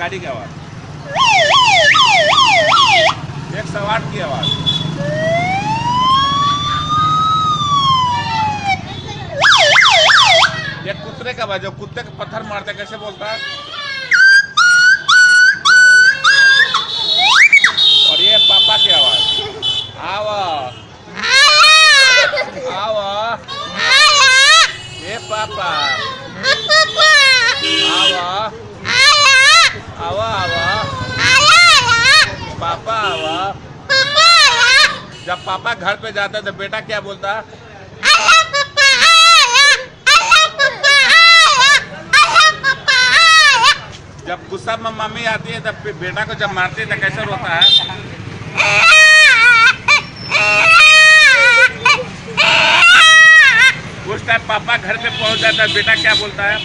गाड़ी की आवाज, 108 की आवाज, ये कुत्ते का आवाज, जो कुत्ते को पत्थर मारते कैसे बोलता है। और ये पापा की आवाज, आवा आवा, ये पापा, आवा आवा आवा, पापा आवा। जब पापा घर पे जाता है तो बेटा क्या बोलता है। जब गुस्सा में मम्मी आती है तब बेटा को जब मारती है तो कैसे रोता है। उस टाइम पापा घर पे पहुंच जाता है, बेटा क्या बोलता है।